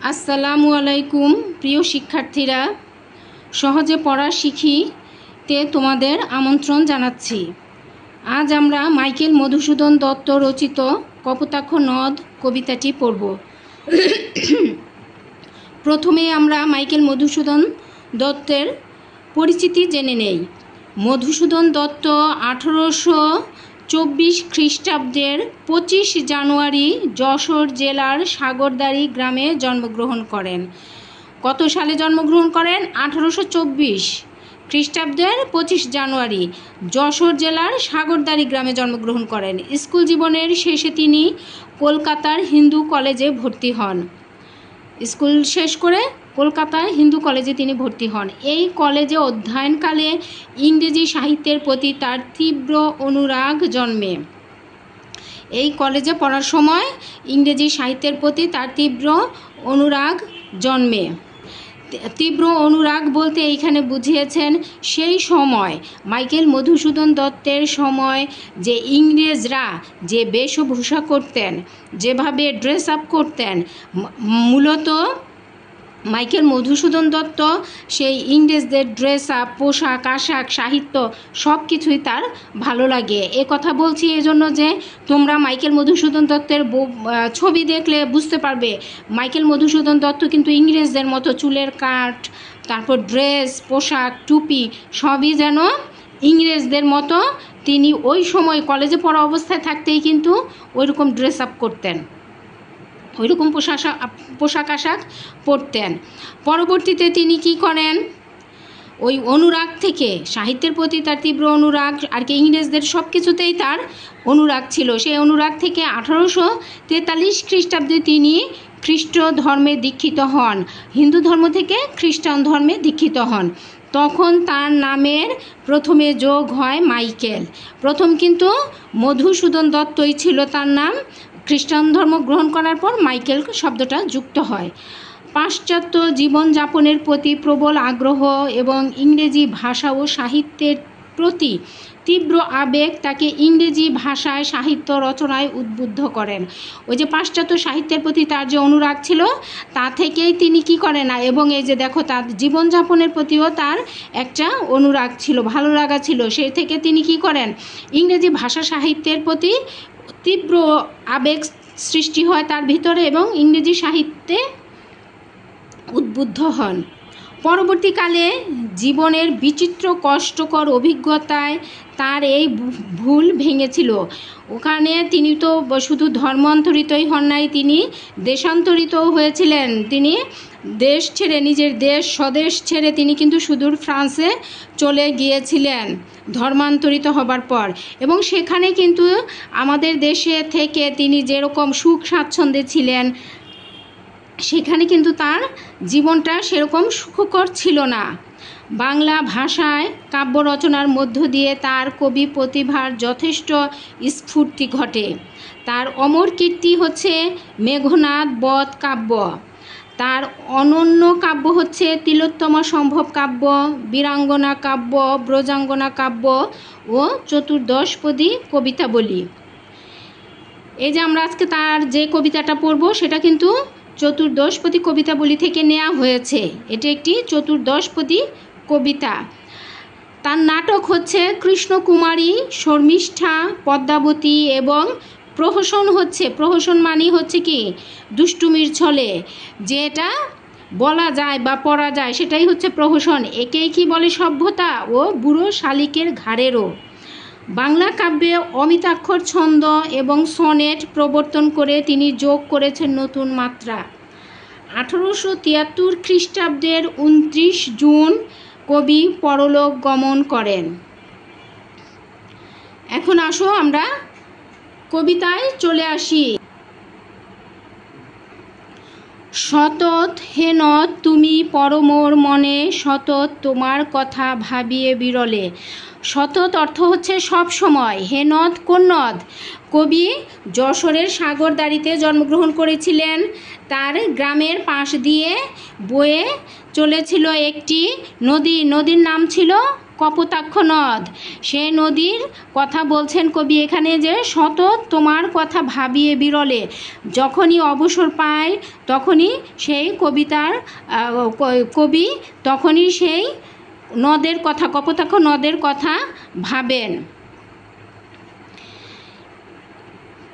আসসালামু আলাইকুম প্রিয় শিক্ষার্থীরা, সহজে পড়া শিখিতে তোমাদের আমন্ত্রণ জানাচ্ছি। আজ আমরা মাইকেল মধুসূদন দত্ত রচিত কপোতাক্ষ নদ কবিতাটি পড়ব। প্রথমে আমরা মাইকেল মধুসূদন দত্তের পরিচিতি জেনে নেই। মধুসূদন দত্ত 1824 খ্রিস্টাব্দের 25 জানুয়ারি যশোর জেলার সাগরদাড়ি গ্রামে জন্মগ্রহণ করেন। কত সালে জন্মগ্রহণ করেন? 1824 খ্রিস্টাব্দের 25 জানুয়ারি যশোর জেলার সাগরদাড়ি গ্রামে জন্মগ্রহণ করেন। স্কুল জীবনের শেষে তিনি কলকাতার হিন্দু কলেজে ভর্তি হন। স্কুল শেষ করে কলকাতার হিন্দু কলেজে তিনি ভর্তি হন। এই কলেজে অধ্যয়নকালে ইংরেজি সাহিত্যের প্রতি তার তীব্র অনুরাগ জন্মে। এই কলেজে পড়ার সময় ইংরেজি সাহিত্যের প্রতি তার তীব্র অনুরাগ জন্মে। তীব্র অনুরাগ বলতে এইখানে বুঝিয়েছেন সেই সময় মাইকেল মধুসূদন দত্তের সময় যে ইংরেজরা যে বেশভূষা করতেন, যেভাবে ড্রেস আপ করতেন, মূলত মাইকেল মধুসূদন দত্ত সেই ইংরেজদের ড্রেস আপ, পোশাক আশাক, সাহিত্য সব কিছুই তার ভালো লাগে। এ কথা বলছি এজন্য যে তোমরা মাইকেল মধুসূদন দত্তের ছবি দেখলে বুঝতে পারবে মাইকেল মধুসূদন দত্ত কিন্তু ইংরেজদের মতো চুলের কাট, তারপর ড্রেস, পোশাক, টুপি সবই যেন ইংরেজদের মতো তিনি ওই সময় কলেজে পড়া অবস্থায় থাকতেই কিন্তু ওইরকম ড্রেস আপ করতেন, ওইরকম পোশাক আশাক পরতেন। পরবর্তীতে তিনি কি করেন, ওই অনুরাগ থেকে সাহিত্যের প্রতি তার তীব্র অনুরাগ আর কি ইংরেজদের সব কিছুতেই তার অনুরাগ ছিল। সেই অনুরাগ থেকে 1843 খ্রিস্টাব্দে তিনি খ্রিস্ট ধর্মে দীক্ষিত হন। হিন্দু ধর্ম থেকে খ্রিস্টান ধর্মে দীক্ষিত হন। তখন তার নামের প্রথমে যোগ হয় মাইকেল। প্রথম কিন্তু মধুসূদন দত্তই ছিল তার নাম। খ্রিস্টান ধর্ম গ্রহণ করার পর মাইকেল শব্দটা যুক্ত হয়। পাশ্চাত্য জীবনযাপনের প্রতি প্রবল আগ্রহ এবং ইংরেজি ভাষা ও সাহিত্যের প্রতি তীব্র আবেগ তাকে ইংরেজি ভাষায় সাহিত্য রচনায় উদ্বুদ্ধ করেন। ওই যে পাশ্চাত্য সাহিত্যের প্রতি তার যে অনুরাগ ছিল তা থেকেই তিনি কি করেন না, এবং এই যে দেখো তার জীবনযাপনের প্রতিও তার একটা অনুরাগ ছিল, ভালো লাগা ছিল। সেই থেকে তিনি কি করেন, ইংরেজি ভাষা সাহিত্যের প্রতি তীব্র আবেগ সৃষ্টি হয় তার ভিতরে এবং ইংরেজি সাহিত্যে উদ্বুদ্ধ হন। পরবর্তীকালে জীবনের বিচিত্র কষ্টকর অভিজ্ঞতায় তার এই ভুল ভেঙেছিল। ওখানে তিনি তো শুধু ধর্মান্তরিতই হন নাই, তিনি দেশান্তরিতও হয়েছিলেন। তিনি দেশ ছেড়ে, নিজের দেশ স্বদেশ ছেড়ে তিনি কিন্তু সুদূর ফ্রান্সে চলে গিয়েছিলেন ধর্মান্তরিত হবার পর, এবং সেখানে কিন্তু আমাদের দেশে থেকে তিনি যেরকম সুখ স্বাচ্ছন্দ্যে ছিলেন সেখানে কিন্তু তার জীবনটা সেরকম সুখকর ছিল না। বাংলা ভাষায় কাব্য রচনার মধ্য দিয়ে তার কবি প্রতিভার যথেষ্ট স্ফূর্তি ঘটে। তার অমর কীর্তি হচ্ছে মেঘনাদ বধ কাব্য। তার অনন্য কাব্য হচ্ছে তিলোত্তমা সম্ভব কাব্য, বীরাঙ্গনা কাব্য, ব্রজাঙ্গনা কাব্য ও চতুর্দশপদী কবিতাবলী। এই যে আমরা আজকে তার যে কবিতাটা পড়ব সেটা কিন্তু চতুর্দশপদী কবিতাবলী থেকে নেওয়া হয়েছে। এটি একটি চতুর্দশপদী কবিতা। তার নাটক হচ্ছে কৃষ্ণকুমারী, শর্মিষ্ঠা, পদ্মাবতী এবং প্রহসন মানে হচ্ছে কি দুষ্টুমির ছলে যেটা বলা যায় বা পড়া যায় সেটাই হচ্ছে প্রহসন। একেই কি বলে সভ্যতা ও বুড়ো শালিকের ঘাড়েরও। বাংলা কাব্যে অমিতাক্ষর ছন্দ এবং সনেট প্রবর্তন করে তিনি যোগ করেছেন নতুন মাত্রা। 1873 খ্রিস্টাব্দের 29 জুন কবি পরলোক গমন করেন। এখন আসো আমরা কবিতায় চলে আসি। সতত হে নদ তুমি পরমোর মনে, সতত তোমার কথা ভাবিয়ে বিরলে। সতত অর্থ হচ্ছে সব সময়। হে নদ, কোন নদ? কবি যশোরের সাগরদাড়িতে জন্মগ্রহণ করেছিলেন। তার গ্রামের পাশ দিয়ে বয়ে চলেছিল একটি নদী, নদীর নাম ছিল কপোতাক্ষ নদ। সেই নদীর কথা বলছেন কবি এখানে, যে সতত তোমার কথা ভাবিয়ে বিরলে। যখনই অবসর পায় তখনই সেই কবি তখনই সেই নদের কথা, কপোতাক্ষ নদের কথা ভাবেন।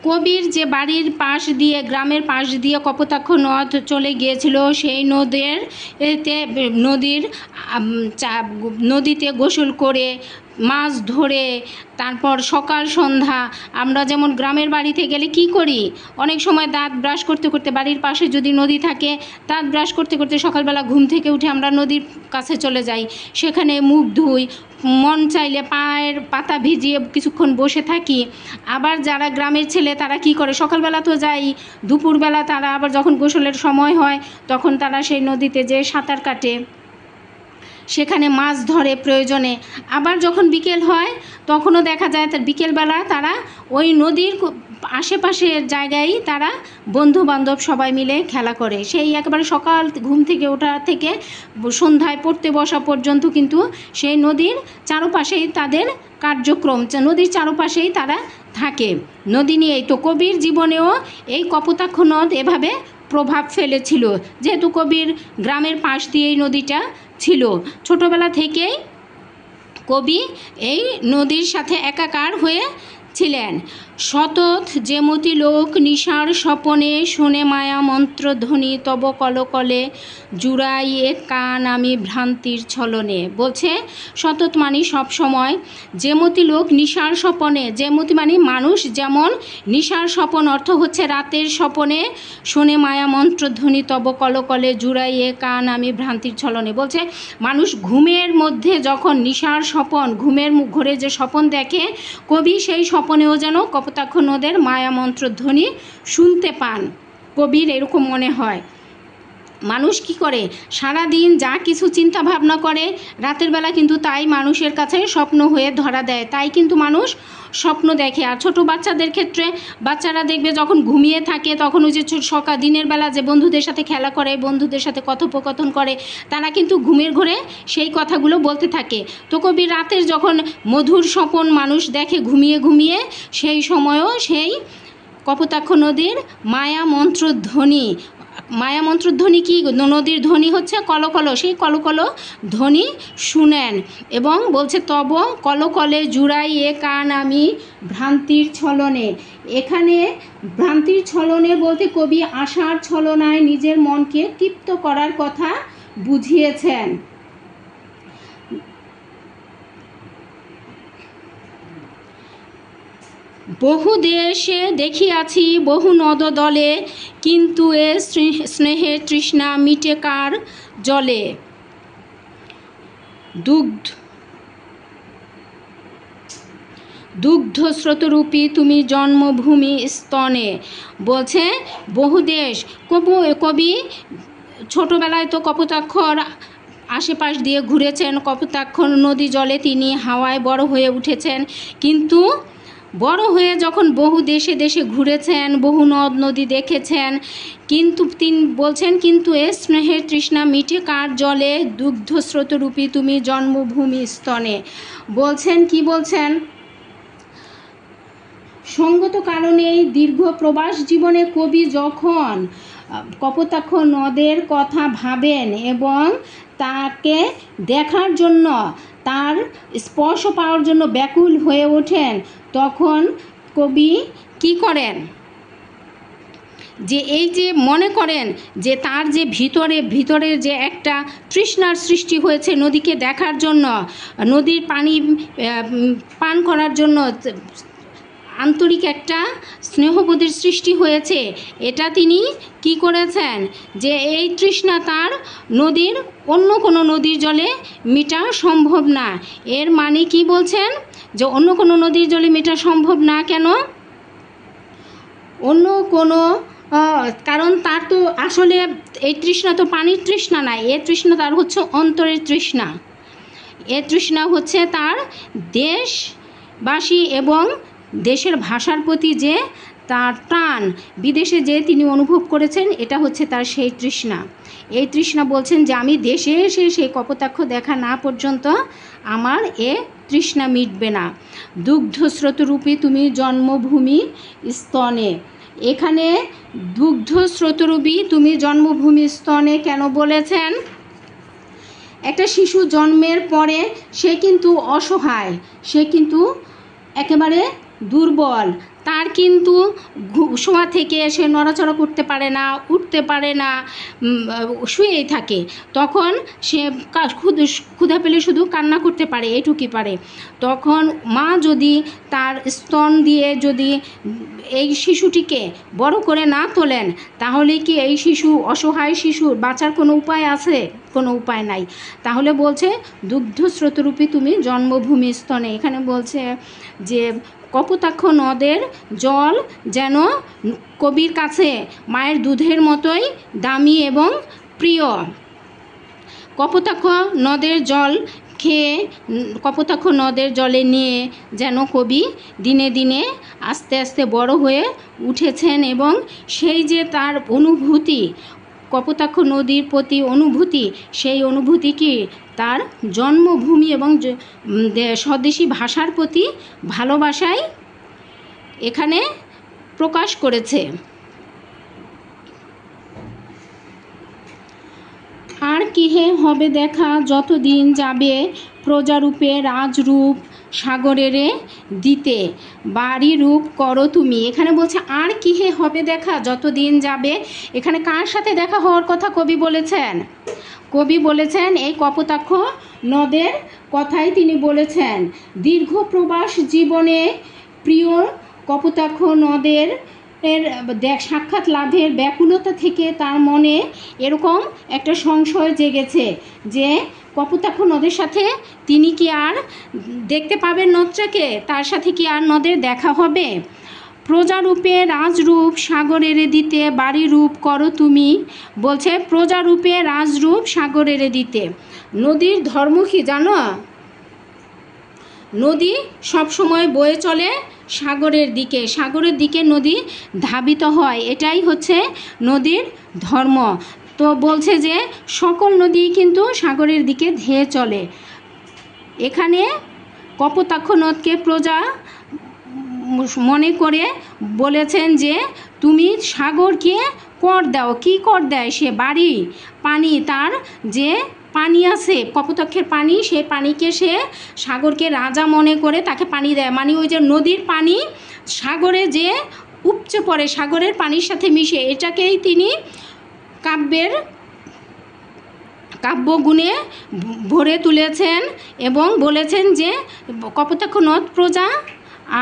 কবির যে বাড়ির পাশ দিয়ে, গ্রামের পাশ দিয়ে কপোতাক্ষ নদ চলে গিয়েছিল, সেই নদীতে গোসল করে, মাছ ধরে, তারপর সকাল সন্ধ্যা আমরা যেমন গ্রামের বাড়িতে গেলে কি করি, অনেক সময় দাঁত ব্রাশ করতে করতে, বাড়ির পাশে যদি নদী থাকে, দাঁত ব্রাশ করতে করতে সকালবেলা ঘুম থেকে উঠে আমরা নদীর কাছে চলে যাই, সেখানে মুখ ধুই, মন চাইলে পায়ের পাতা ভিজিয়ে কিছুক্ষণ বসে থাকি। আবার যারা গ্রামের ছেলে তারা কি করে, সকালবেলা তো যাই, দুপুরবেলা তারা আবার যখন গোসলের সময় হয় তখন তারা সেই নদীতে যেয়ে সাঁতার কাটে, সেখানে মাছ ধরে প্রয়োজনে। আবার যখন বিকেল হয় তখনও দেখা যায় তার বিকেলবেলা তারা ওই নদীর আশেপাশের জায়গায় তারা বন্ধু বান্ধব সবাই মিলে খেলা করে। সেই একেবারে সকাল ঘুম থেকে ওঠা থেকে সন্ধ্যায় পড়তে বসা পর্যন্ত কিন্তু সেই নদীর চারপাশেই তাদের কার্যক্রম, নদীর চারপাশেই তারা থাকে। নদী নিয়েই তো কবির জীবনেও এই কপোতাক্ষ নদ এভাবে প্রভাব ফেলেছিল, যেহেতু কবির গ্রামের পাশ দিয়েই নদীটা ছিল। ছোটবেলা থেকেই কবি এই নদীর সাথে একাকার হয়েছিলেন। সতত যেমতি লোক নিশার স্বপনে, শোনে মায়া মন্ত্রধ্বনি তব কলকলে, জুড়াইয়ে কান আমি ভ্রান্তির ছলনে। বলছে সতত মানে সবসময়, যেমতি লোক নিশার স্বপনে, যেমতি মানে মানুষ যেমন, নিশার স্বপন অর্থ হচ্ছে রাতের স্বপনে, শোনে মায়া মন্ত্রধ্বনি তব কলকলে, জুড়াইয়ে কান আমি ভ্রান্তির ছলনে। বলছে মানুষ ঘুমের মধ্যে যখন নিশার স্বপন, ঘুমের ঘরে যে স্বপন দেখে, কবি সেই স্বপনেও যেন কপোতাক্ষ নদের মায়া মন্ত্রধ্বনি শুনতে পান। কবির এরকম মনে হয়। মানুষ কি করে, সারাদিন যা কিছু চিন্তা ভাবনা করে, রাতের বেলা কিন্তু তাই মানুষের কাছে স্বপ্ন হয়ে ধরা দেয়, তাই কিন্তু মানুষ স্বপ্ন দেখে। আর ছোট বাচ্চাদের ক্ষেত্রে, বাচ্চারা দেখবে যখন ঘুমিয়ে থাকে তখন ওই যে দিনের বেলা যে বন্ধুদের সাথে খেলা করে, বন্ধুদের সাথে কথোপকথন করে, তারা কিন্তু ঘুমের ঘরে সেই কথাগুলো বলতে থাকে। তো কবি রাতের যখন মধুর স্বপন মানুষ দেখে ঘুমিয়ে ঘুমিয়ে, সেই সময়ও সেই কপোতাক্ষ নদীর মায়া মন্ত্রধ্বনি, মায়া মন্ত্রধ্বনি কি, নদীর ধ্বনি হচ্ছে কলকল, সেই কলকল ধ্বনি শুনেন। এবং বলছে তব কলকলে জুড়াইয়ে কান আমি ভ্রান্তির ছলনে। এখানে ভ্রান্তির ছলনে বলতে কবি আশার ছলনায় নিজের মনকে তৃপ্ত করার কথা বুঝিয়েছেন। বহু দেশে দেখিয়াছি বহু নদদলে, কিন্তু এ স্নেহের তৃষ্ণা মিটে কার জলে। দুগ্ধ স্রোতরূপী তুমি জন্মভূমি স্তনে। বলছে বহু দেশ, কবি ছোটবেলায় তো কপোতাক্ষর আশেপাশ দিয়ে ঘুরেছেন, কপোতাক্ষ নদী জলে তিনি হাওয়ায় বড় হয়ে উঠেছেন, কিন্তু বড় হয়ে যখন বহু দেশে দেশে ঘুরেছেন, বহু নদ নদী দেখেছেন, কিন্তু তিনি বলছেন কিন্তু এ স্নেহের তৃষ্ণা মিটে কার জলে, দুগ্ধ স্রোতরূপী তুমি জন্মভূমি স্তনে। বলছেন কি বলছেন, সঙ্গত কারণেই দীর্ঘ প্রবাস জীবনে কবি যখন কপোতাক্ষ নদের কথা ভাবেন এবং তাকে দেখার জন্য, তার স্পর্শ পাওয়ার জন্য ব্যাকুল হয়ে ওঠেন, তখন কবি কি করেন, যে এই যে মনে করেন যে তার যে ভিতরের যে একটা তৃষ্ণার সৃষ্টি হয়েছে নদীকে দেখার জন্য, নদীর পানি পান করার জন্য আন্তরিক একটা স্নেহবোধের সৃষ্টি হয়েছে, এটা তিনি কি করেছেন, যে এই তৃষ্ণা তার নদীর অন্য কোনো নদীর জলে মেটা সম্ভব না। এর মানে কি বলছেন, যে অন্য কোনো নদীর জলে মেটা সম্ভব না কেন, অন্য কোনো কারণ তার তো আসলে এই তৃষ্ণা তো পানির তৃষ্ণা না, এ তৃষ্ণা তার হচ্ছে অন্তরের তৃষ্ণা। এ তৃষ্ণা হচ্ছে তার দেশবাসী এবং দেশের ভাষার প্রতি যে তার টান বিদেশে যে তিনি অনুভব করেছেন, এটা হচ্ছে তার সেই তৃষ্ণা। এই তৃষ্ণা বলছেন যে আমি দেশে এসে সেই কপোতাক্ষ দেখা না পর্যন্ত আমার এ তৃষ্ণা মিটবে না। দুগ্ধস্রোতরূপী তুমি জন্মভূমি স্তনে, এখানে দুগ্ধস্রোতরূপী তুমি জন্মভূমি স্তনে কেন বলেছেন? একটা শিশু জন্মের পরে সে কিন্তু অসহায়, সে কিন্তু একেবারে দুর্বল, তার কিন্তু শোয়া থেকে সে নড়াচড়া করতে পারে না, উঠতে পারে না, শুয়েই থাকে। তখন সে ক্ষুধা পেলে শুধু কান্না করতে পারে, এটুকুই পারে। তখন মা যদি তার স্তন দিয়ে যদি এই শিশুটিকে বড় করে না তোলেন, তাহলে কি এই শিশু, অসহায় শিশুর বাঁচার কোনো উপায় আছে? কোনো উপায় নাই। তাহলে বলছে দুগ্ধস্রোতরূপী তুমি জন্মভূমি স্তনে, এখানে বলছে যে কপোতাক্ষ নদের জল যেন কবির কাছে মায়ের দুধের মতোই দামি এবং প্রিয়। কপোতাক্ষ নদের জল খেয়ে, কপোতাক্ষ নদের জলে নিয়ে যেন কবি দিনে দিনে আস্তে আস্তে বড় হয়ে উঠেছেন, এবং সেই যে তার অনুভূতি, কপোতাক্ষ নদীর প্রতি অনুভূতি, সেই অনুভূতি কি তার জন্মভূমি এবং স্বদেশী ভাষার প্রতি ভালোবাসায় এখানে প্রকাশ করেছে। আর কিহে হবে দেখা যতদিন যাবে প্রজারূপে রাজরূপ সাগরেরে দিতে, বাড়ি রূপ করো তুমি। এখানে বলছে আর কিহে হবে দেখা যতদিন যাবে। এখানে কার সাথে দেখা হওয়ার কথা কবি বলেছেন? কবি বলেছেন এই কপোতাক্ষ নদের কথাই তিনি বলেছেন। দীর্ঘ প্রবাস জীবনে প্রিয় কপোতাক্ষ নদের সাক্ষাৎ লাভের ব্যাকুলতা থেকে তার মনে এরকম একটা সংশয় জেগেছে যে কপোতাক্ষ নদের সাথে তিনি কি আর দেখতে পাবেন নদটাকে? তার সাথে কি আর নদের দেখা হবে? প্রজারূপে রাজরূপ সাগরের দিতে, বাড়ি রূপ করো তুমি। বলছে প্রজারূপে রাজরূপ সাগরের দিতে। নদীর ধর্ম কি জানো? নদী সবসময় বয়ে চলে সাগরের দিকে, সাগরের দিকে নদী ধাবিত হয়, এটাই হচ্ছে নদীর ধর্ম। তো বলছে যে সকল নদী কিন্তু সাগরের দিকে ধেয়ে চলে। এখানে কপোতাক্ষ নদকে প্রজা মনে করে বলেছেন যে তুমি সাগরকে কর দাও। কি কর দেয় সে? বাড়ি, পানি, তার যে পানি আছে কপোতাক্ষের পানি, সেই পানিকে সে সাগরকে রাজা মনে করে তাকে পানি দেয়। মানে ওই যে নদীর পানি সাগরে যে উপচে পড়ে, সাগরের পানির সাথে মিশে, এটাকেই তিনি কাব্যগুণে ভরে তুলেছেন এবং বলেছেন যে কপোতাক্ষ নদ প্রজা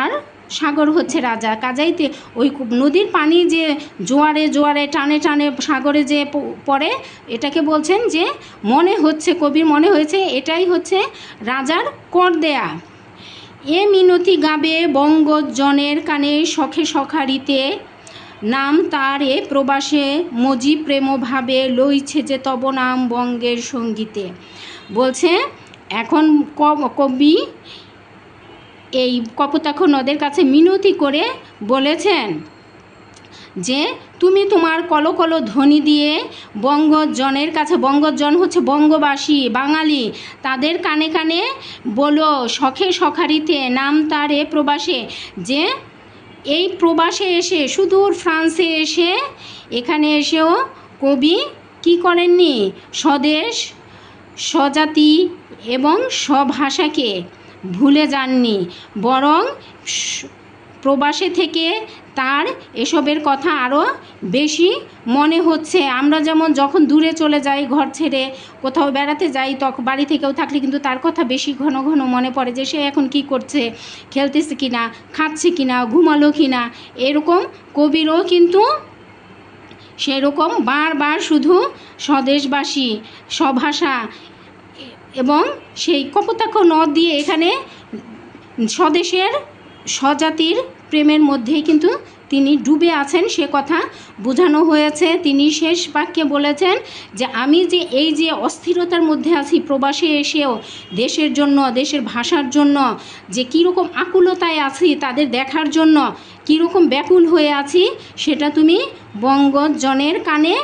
আর সাগর হচ্ছে রাজা। কাজাইতে ওই নদীর পানি যে জোয়ারে জোয়ারে টানে টানে সাগরে যে পড়ে, এটাকে বলছেন যে মনে হচ্ছে, কবির মনে হয়েছে এটাই হচ্ছে রাজার কর দেয়া। এ মিনতি গাবে বঙ্গজনের কানে শখে সখারিতে, নাম তার এ প্রবাসে মজি প্রেমভাবে লইছে যে তব নাম বঙ্গের সঙ্গীতে। বলছে এখন কবি এই কপোতাক্ষ নদের কাছে মিনতি করে বলেছেন যে তুমি তোমার কলকল ধ্বনি দিয়ে বঙ্গজনের কাছে, বঙ্গজন হচ্ছে বঙ্গবাসী, বাঙালি, তাদের কানে কানে বলো শখে সখারিতে, নাম তার এ প্রবাসে, যে এই প্রবাসে এসে, সুদূর ফ্রান্সে এসে, এখানে এসেও কবি কি করেননি? স্বদেশ, স্বজাতি এবং স্বভাষাকে ভুলে যাননি, বরং প্রবাসে থেকে তার এসবের কথা আরও বেশি মনে হচ্ছে। আমরা যেমন যখন দূরে চলে যাই, ঘর ছেড়ে কোথাও বেড়াতে যাই, তখন বাড়ি থেকেও থাকলে কিন্তু তার কথা বেশি ঘন ঘন মনে পড়ে, যে সে এখন কি করছে, খেলতেছে কিনা, খাচ্ছে কিনা, ঘুমালো কিনা। এরকম কবিরও কিন্তু সেরকম বারবার শুধু স্বদেশবাসী, স্বভাষা এবং সেই কপোতাক্ষ নদ দিয়ে এখানে স্বদেশের স্বজাতির প্রেমের মধ্যেই কিন্তু তিনি ডুবে আছেন সে কথা বোঝানো হয়েছে। তিনি শেষ বাক্যে বলেছেন যে আমি যে এই যে অস্থিরতার মধ্যে আছি, প্রবাসে এসেও দেশের জন্য, দেশের ভাষার জন্য যে কীরকম আকুলতায় আছি, তাদের দেখার জন্য কীরকম ব্যাকুল হয়ে আছি, সেটা তুমি বঙ্গজনের কানে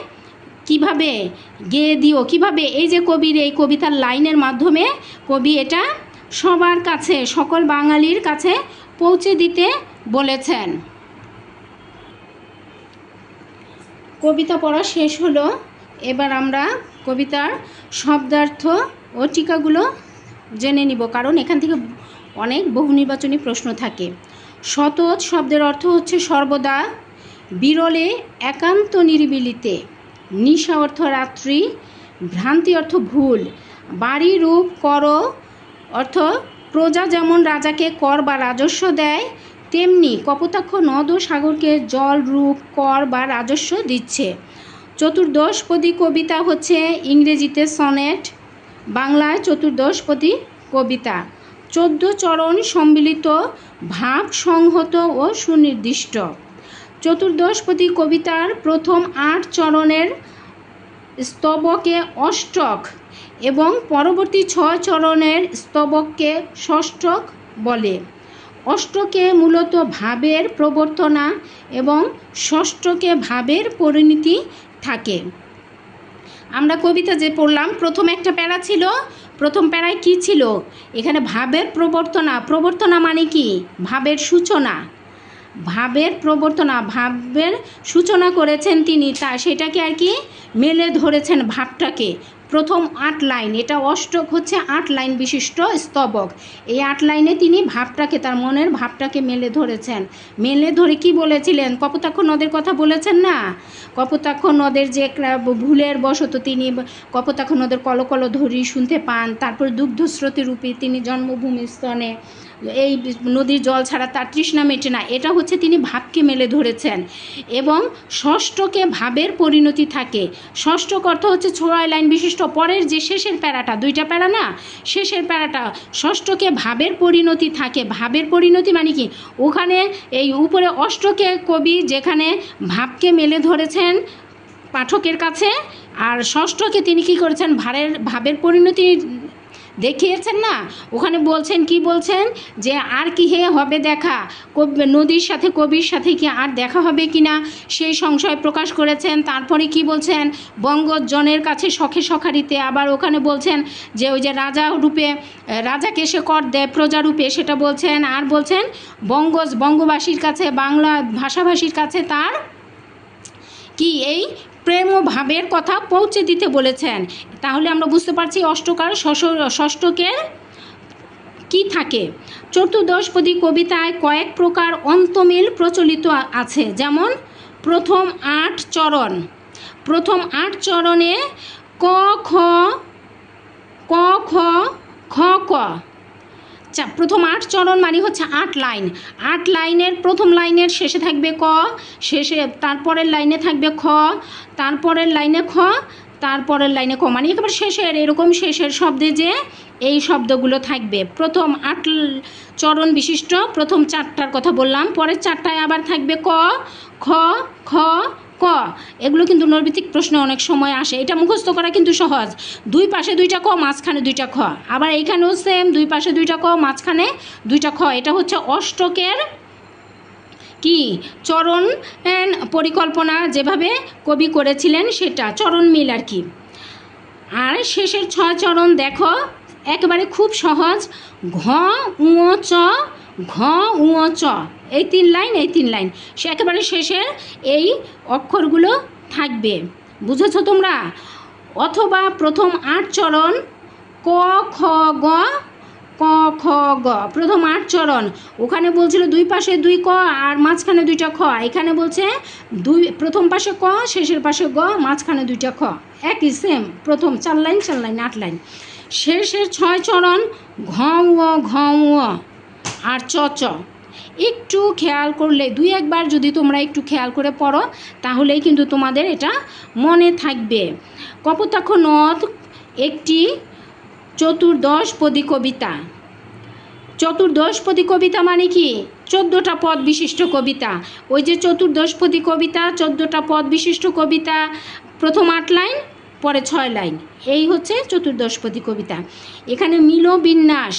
কিভাবে গেয়ে দিও, কিভাবে এই যে কবির এই কবিতার লাইনের মাধ্যমে কবি এটা সবার কাছে, সকল বাঙালির কাছে পৌঁছে দিতে বলেছেন। কবিতা পড়া শেষ হলো। এবার আমরা কবিতার শব্দার্থ ও টিকাগুলো জেনে নিব, কারণ এখান থেকে অনেক বহুনির্বাচনী প্রশ্ন থাকে। শতৎ শব্দের অর্থ হচ্ছে সর্বদা, বিরলে একান্ত নিরিবিলিতে, নিশা অর্থ রাত্রি, ভ্রান্তি অর্থ ভুল, বাড়ি রূপ কর অর্থ প্রজা যেমন রাজাকে কর বা রাজস্ব দেয়, তেমনি কপোতাক্ষ নদ ও সাগরকে জল রূপ কর বা রাজস্ব দিচ্ছে। চতুর্দশপদী কবিতা হচ্ছে ইংরেজিতে সনেট, বাংলায় চতুর্দশপদী কবিতা। 14 চরণ সম্মিলিত, ভাব সংহত ও সুনির্দিষ্ট। চতুর্দশপদী কবিতার প্রথম 8 চরণের স্তবকে অষ্টক এবং পরবর্তী 6 চরণের স্তবককে ষষ্ঠক বলে। অষ্টকে মূলত ভাবের প্রবর্তনা এবং ষষ্ঠকে ভাবের পরিণতি থাকে। আমরা কবিতা যে পড়লাম, প্রথম একটা প্যারা ছিল, প্রথম প্যারায় কি ছিল? এখানে ভাবের প্রবর্তনা। প্রবর্তনা মানে কি? ভাবের সূচনা, ভাবের প্রবর্তনা, ভাবের সূচনা করেছেন তিনি, তা সেটাকে আর কি মেলে ধরেছেন ভাবটাকে। প্রথম 8 লাইন, এটা অষ্টক হচ্ছে 8 লাইন বিশিষ্ট স্তবক। এই 8 লাইনে তিনি ভাবটাকে, তার মনের ভাবটাকে মেলে ধরেছেন। মেলে ধরে কি বলেছিলেন? কপোতাক্ষ নদের কথা বলেছেন না? কপোতাক্ষ নদের যে ভুলের বশত তিনি কপোতাক্ষ নদের কলকল ধ্বনি শুনতে পান, তারপর দুগ্ধস্রোতে রূপে তিনি জন্মভূমি স্তনে, এই নদীর জল ছাড়া তার তৃষ্ণা মেটে না, এটা হচ্ছে তিনি ভাবকে মেলে ধরেছেন। এবং ষষ্ঠকে ভাবের পরিণতি থাকে। ষষ্ঠক অর্থ হচ্ছে 6 লাইন বিশিষ্ট পরের যে শেষের প্যারাটা, 2টা প্যারা না, শেষের প্যারাটা, ষষ্ঠকে ভাবের পরিণতি থাকে। ভাবের পরিণতি মানে কি? ওখানে এই উপরে অষ্টকে কবি যেখানে ভাবকে মেলে ধরেছেন পাঠকের কাছে, আর ষষ্ঠকে তিনি কি করেছেন? ভাবের পরিণতি দেখিয়েছেন না। ওখানে বলছেন, কি বলছেন? যে আর কি হে হবে দেখা, নদীর সাথে কবির সাথে কি আর দেখা হবে কি না, সেই সংশয় প্রকাশ করেছেন। তারপরে কি বলছেন? বঙ্গজনের কাছে শখে শখারিতে, আবার ওখানে বলছেন যে ওই যে রাজা রূপে, রাজাকে সে কর দেয় প্রজারূপে, সেটা বলছেন। আর বলছেন বঙ্গবাসীর কাছে, বাংলা ভাষাভাষীর কাছে তার কি এই প্রেম ও ভাবের কথা পৌঁছে দিতে বলেছেন। তাহলে আমরা বুঝতে পারছি অষ্টকার ষষ্ঠকের কি থাকে। চতুর্দশপদী কবিতায় কয়েক প্রকার অন্তমিল প্রচলিত আছে, যেমন প্রথম 8 চরণ। প্রথম 8 চরণে ক খ ক খ খ ক, প্রথম 8 চরণ মানে হচ্ছে 8 লাইন। 8 লাইনের প্রথম লাইনের শেষে থাকবে ক, শেষে তারপরের লাইনে থাকবে খ, তারপরের লাইনে খ, তারপরের লাইনে ক, মানে একেবারে শেষের, এরকম শেষের শব্দে যে এই শব্দগুলো থাকবে। প্রথম 8 চরণ বিশিষ্ট প্রথম 4টার কথা বললাম, পরের 4টায় আবার থাকবে ক, খ, খ, ক। এগুলো কিন্তু নৈর্ব্যক্তিক প্রশ্ন অনেক সময় আসে। এটা মুখস্থ করা কিন্তু সহজ। 2 পাশে 2টা ক, মাঝখানে 2টা খ। আবার এইখানেও সেম, 2 পাশে 2টা ক, মাঝখানে 2টা খ। এটা হচ্ছে অষ্টকের কি চরণ পরিকল্পনা, যেভাবে কবি করেছিলেন সেটা চরণ মিল আর কি। আর শেষের 6 চরণ দেখো, একেবারে খুব সহজ। ঘ উ চ, ঘ উ চ, এই 3 লাইন, এই 3 লাইন, সে একেবারে শেষের এই অক্ষরগুলো থাকবে। বুঝেছো তোমরা? অথবা প্রথম 8 চরণ ক খ গ, ক খ গ, প্রথম 8 চরণ। ওখানে বলছিল 2 পাশে 2 ক আর মাঝখানে 2টা খ। এখানে বলছে প্রথম পাশে ক, শেষের পাশে গ, মাঝখানে 2টা খ। একই সেম, প্রথম 4 লাইন 4 লাইন 8 লাইন। শেষের 6 চরণ ঘ উ আর চ চ। একটু খেয়াল করলে, 2-1 বার যদি তোমরা একটু খেয়াল করে পড়ো, তাহলেই কিন্তু তোমাদের এটা মনে থাকবে। কপোতাক্ষ নদ একটি চতুর্দশপদী কবিতা। চতুর্দশপদী কবিতা মানে কি? 14টা পদ বিশিষ্ট কবিতা। ওই যে চতুর্দশপদী কবিতা 14টা পদ বিশিষ্ট কবিতা, প্রথম 8 লাইন পরে 6 লাইন, এই হচ্ছে চতুর্দশপদী কবিতা। এখানে মিল বিন্যাস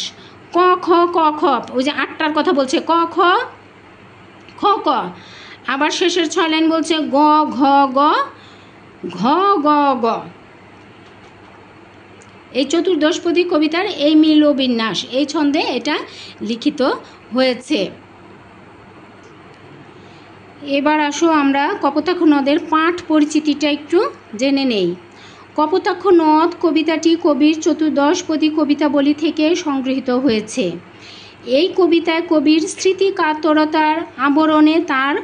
ক খ ক খ, ওই যে 8টার কথা বলছে ক খ খ ক, আবার শেষের 6 লাইন বলছে গ ঘ গ ঘ গ গ। এই চতুর্দশপদী কবিতার এই মিল বিন্যাস, এই ছন্দে এটা লিখিত হয়েছে। এবার আসো আমরা কপোতাক্ষ নদের পাঠ পরিচিতিটা একটু জেনে নেই। কপোতাক্ষ নদ কবিতাটি কবির চতুর্দশপদী কবিতাবলী থেকে সংগৃহীত হয়েছে। এই কবিতায় কবির স্মৃতিকাতরতার আবরণে তার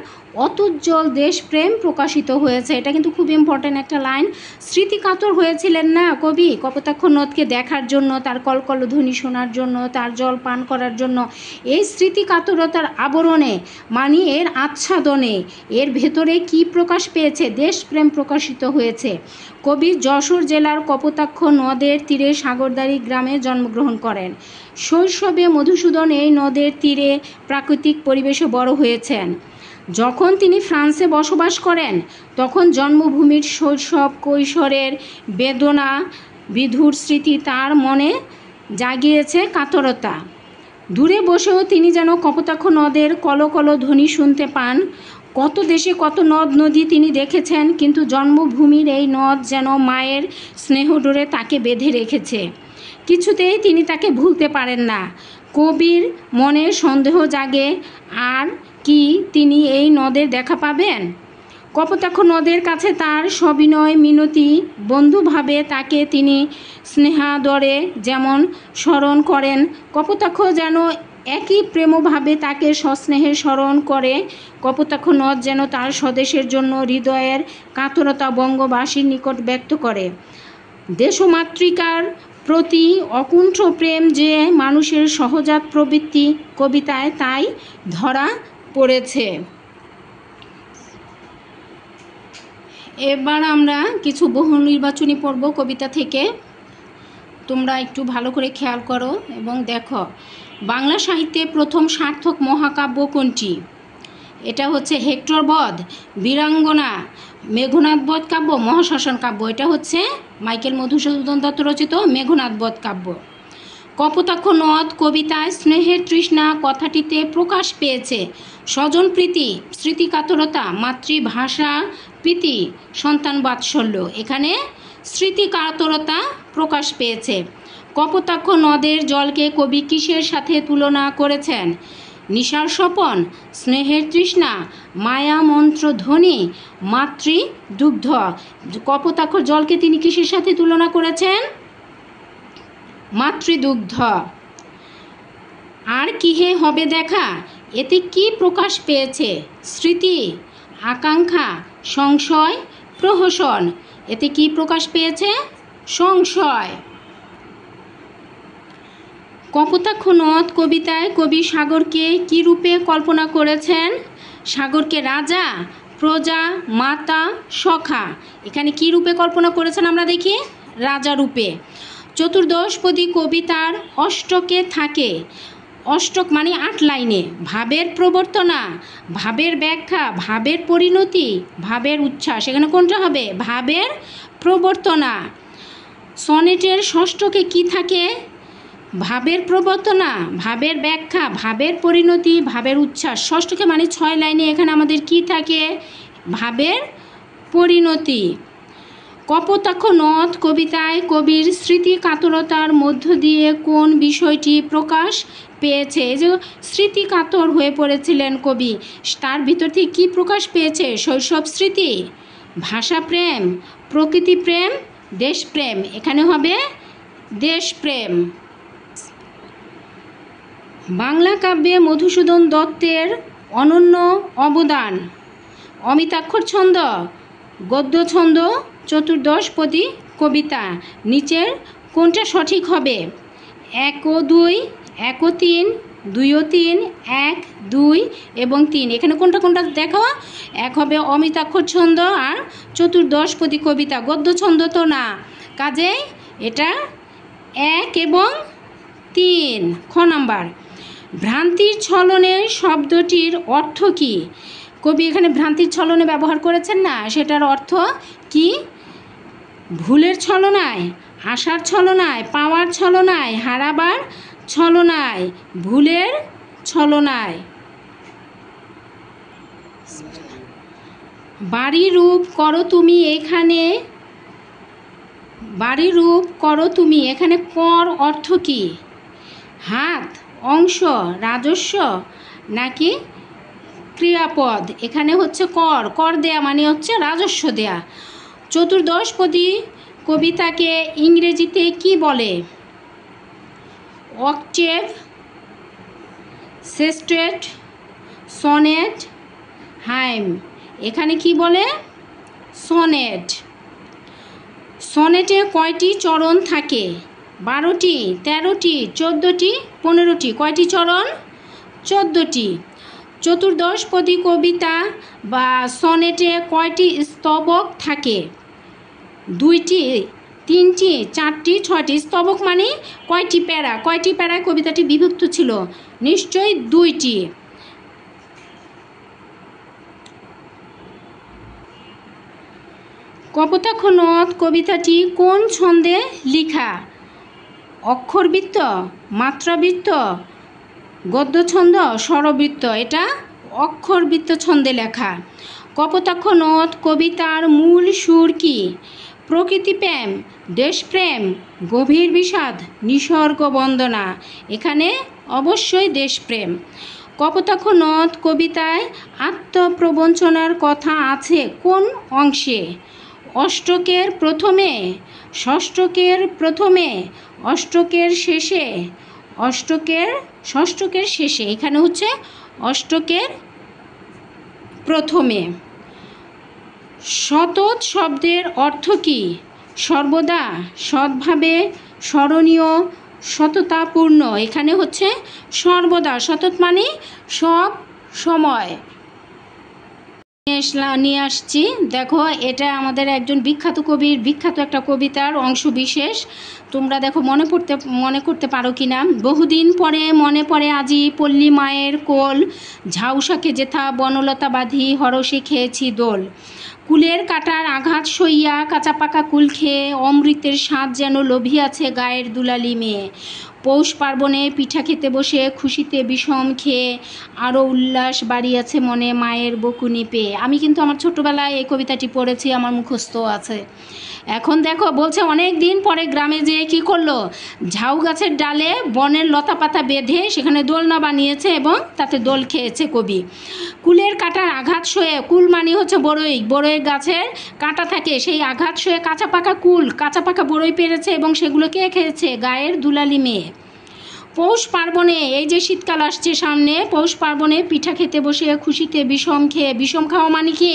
অতুজ্জ্বল দেশপ্রেম প্রকাশিত হয়েছে। এটা কিন্তু খুব ইম্পর্ট্যান্ট একটা লাইন। স্মৃতিকাতর হয়েছিলেন না কবি কপোতাক্ষ নদকে দেখার জন্য, তার কলকলধ্বনি শোনার জন্য, তার জল পান করার জন্য। এই স্মৃতিকাতরতার আবরণে মানে এর আচ্ছাদনে এর ভেতরে কি প্রকাশ পেয়েছে? দেশপ্রেম প্রকাশিত হয়েছে। কবি যশোর জেলার কপোতাক্ষ নদের তীরে সাগরদাড়ি গ্রামে জন্মগ্রহণ করেন। শৈশবে মধুসূদন এই নদের তীরে প্রাকৃতিক পরিবেশে বড় হয়েছেন। যখন তিনি ফ্রান্সে বসবাস করেন তখন জন্মভূমির শৈশব কৈশোরের বেদনা বিধুর স্মৃতি তার মনে জাগিয়েছে কাতরতা। দূরে বসেও তিনি যেন কপোতাক্ষ নদের কলকল ধ্বনি শুনতে পান। কত দেশে কত নদ নদী তিনি দেখেছেন, কিন্তু জন্মভূমির এই নদ যেন মায়ের স্নেহডোরে তাকে বেঁধে রেখেছে। কিছুতেই তিনি তাকে ভুলতে পারেন না। কবির মনে সন্দেহ জাগে, আর কি তিনি এই নদের দেখা পাবেন? কপোতাক্ষ নদের কাছে তার সবিনয় মিনতি বন্ধুভাবে তাকে তিনি স্নেহাদরে যেমন স্মরণ করেন, কপোতাক্ষ যেন একই প্রেমভাবে তাকে সস্নেহে স্মরণ করে। কপোতাক্ষ নদ যেন তার স্বদেশের জন্য হৃদয়ের কাতরতা বঙ্গবাসীর নিকট ব্যক্ত করে। দেশমাতৃকার প্রতি অকুণ্ঠ প্রেম যে মানুষের সহজাত প্রবৃত্তি, কবিতায় তাই ধরা পড়েছে। এবার আমরা কিছু বহু নির্বাচনী পড়ব কবিতা থেকে। তোমরা একটু ভালো করে খেয়াল করো এবং দেখো, বাংলা সাহিত্যে প্রথম সার্থক মহাকাব্য কোনটি? এটা হচ্ছে হেক্টর বধ, বীরাঙ্গনা, মেঘনাদ বধ কাব্য, মহাশ্মশান কাব্য। এটা হচ্ছে মাইকেল মধুসূদন দত্ত রচিত মেঘনাদ বধ কাব্য। কপোতাক্ষ নদ কবিতায় স্নেহের তৃষ্ণা কথাটিতে প্রকাশ পেয়েছে। স্বজন প্রীতি, স্মৃতিকাতরতা, মাতৃভাষা প্রীতি, সন্তান বাৎসল্য, এখানে স্মৃতিকাতরতা প্রকাশ পেয়েছে। কপোতাক্ষ নদের জলকে কবি কিসের সাথে তুলনা করেছেন? নিশার স্বপন, স্নেহের তৃষ্ণা, মায়া মন্ত্র ধ্বনি, মাতৃদুগ্ধ। কপোতাক্ষ জলকে তিনি কিসের সাথে তুলনা করেছেন? মাতৃদুগ্ধ। আর কি হে হবে দেখা, এতে কি প্রকাশ পেয়েছে? স্মৃতি, আকাঙ্ক্ষা, সংশয়, প্রহসন। এতে কি প্রকাশ পেয়েছে? সংশয়। কপোতাক্ষ নদ কবিতায় কবি সাগরকে কি রূপে কল্পনা করেছেন? সাগরকে রাজা, প্রজা, মাতা, সখা। এখানে কি রূপে কল্পনা করেছেন আমরা দেখি? রাজা রূপে। চতুর্দশপদী কবিতার অষ্টকে থাকে, অষ্টক মানে 8 লাইনে, ভাবের প্রবর্তনা, ভাবের ব্যাখ্যা, ভাবের পরিণতি, ভাবের উচ্ছ্বাস। এখানে কোনটা হবে? ভাবের প্রবর্তনা। সনেটের ষষ্ঠকে কি থাকে? ভাবের প্রবর্তনা, ভাবের ব্যাখ্যা, ভাবের পরিণতি, ভাবের উচ্ছ্বাস। ষষ্ঠকে মানে 6 লাইনে এখানে আমাদের কি থাকে? ভাবের পরিণতি। কপোতাক্ষ নদ কবিতায় কবির স্মৃতি কাতরতার মধ্য দিয়ে কোন বিষয়টি প্রকাশ পেয়েছে? এই যে স্মৃতি কাতর হয়ে পড়েছিলেন কবি, তার ভিতর থেকে কী প্রকাশ পেয়েছে? শৈশব স্মৃতি, ভাষাপ্রেম, প্রকৃতি প্রেম, দেশপ্রেম। এখানে হবে দেশপ্রেম। বাংলা কাব্যে মধুসূদন দত্তের অনন্য অবদান। অমিতাক্ষর ছন্দ, গদ্য ছন্দ, চতুর্দশপদী কবিতা। নিচের কোনটা সঠিক হবে? 1 ও 2, 1 ও 3, 2 ও 3, 1, 2 এবং 3। এখানে কোনটা কোনটা দেখো? 1 হবে অমিতাক্ষর ছন্দ আর চতুর্দশপদী কবিতা। গদ্য ছন্দ তো না, কাজেই এটা 1 এবং 3 খ নাম্বার। ভ্রান্তির ছলনে শব্দটির অর্থ কি? কবি এখানে ভ্রান্তির ছলনে ব্যবহার করেছেন না, সেটার অর্থ কি? ভুলের ছলনায়, আশার ছলনায়, পাওয়ার ছলনায়, হারাবার ছলনায়, ভুলের ছলনায়। বাড়ি রূপ করো তুমি এখানে, বাড়ি রূপ করো তুমি, এখানে কর অর্থ কি? হাত, অংশ, রাজস্ব নাকি ক্রিয়াপদ? এখানে হচ্ছে কর, কর দেয়া মানে হচ্ছে রাজস্ব দেয়া। চতুর্দশপদী কবিতাকে ইংরেজিতে কি বলে? Octave, sestet, sonnet, hymn. এখানে কি বলে? সনেট। সনেটে কয়টি চরণ থাকে? 12টি, 13টি, 14টি, 15টি। কয়টি চরণ? 14টি। চতুর্দশপদী কবিতা বা সনেটে কয়টি স্তবক থাকে? 2টি, 3টি, 4টি, 6টি। স্তবক মানে কয়টি প্যারা? কয়টি প্যারায় কবিতাটি বিভক্ত ছিল? নিশ্চয়ই 2টি। কপোতাক্ষ নদ কবিতাটি কোন ছন্দে লেখা? অক্ষরবৃত্ত, মাত্রাবৃত্ত, গদ্যছন্দ, স্বরবৃত্ত? এটা অক্ষরবৃত্ত ছন্দে লেখা। কপোতাক্ষ নদ কবিতার মূল সুর কি? প্রকৃতিপ্রেম, দেশপ্রেম, গভীর বিষাদ, নিসর্গ বন্দনা? এখানে অবশ্যই দেশপ্রেম। কপোতাক্ষ নদ কবিতায় আত্মপ্রবঞ্চনার কথা আছে কোন অংশে? অষ্টকের প্রথমে, ষষ্ঠকের প্রথমে, অষ্টকের শেষে, ষষ্ঠকের শেষে। এখানে হচ্ছে অষ্টকের প্রথমে। সতত শব্দের অর্থ কি? সর্বদা, সৎভাবে, স্মরণীয়, সততাপূর্ণ। এখানে হচ্ছে সর্বদা। সতত মানে সব সময়। নিয়ে আসছি, দেখো এটা আমাদের একজন বিখ্যাত কবির বিখ্যাত একটা কবিতার অংশ বিশেষ। তোমরা দেখো মনে করতে পারো কি না? বহুদিন পরে মনে পড়ে আজি পল্লী মায়ের কোল, ঝাউসাকে যেথা বনলতা বাঁধি হরসে খেয়েছি দোল। কুলের কাটার আঘাত সইয়া কাঁচা পাকা কুল খেয়ে অমৃতের স্বাদ যেন লোভিয়াছে গায়ের দুলালি মেয়ে। পৌষ পার্বণে পিঠা খেতে বসে খুশিতে বিষম খেয়ে আরও উল্লাস বাড়িয়াছে মনে মায়ের বকুনি পেয়ে। আমি কিন্তু আমার ছোটোবেলায় এই কবিতাটি পড়েছি, আমার মুখস্থ আছে। এখন দেখো বলছে অনেক দিন পরে গ্রামে যেয়ে কী করলো? ঝাউ গাছের ডালে বনের লতা পাতা বেঁধে সেখানে দোলনা বানিয়েছে এবং তাতে দোল খেয়েছে কবি। কুলের কাটার আঘাত সয়ে, কুল মানে হচ্ছে বড়ই, বড়ই গাছের কাঁটা থাকে, সেই আঘাত সয়ে কাঁচা পাকা কুল, কাঁচা পাকা বড়ই পেরেছে এবং সেগুলোকে খেয়েছে গায়ের দুলালি মেয়ে। পৌষ পার্বণে, এই যে শীতকাল আসছে সামনে, পৌষ পার্বণে পিঠা খেতে বসে খুশিতে বিষম খেয়ে, বিষম খাওয়া মানে কি?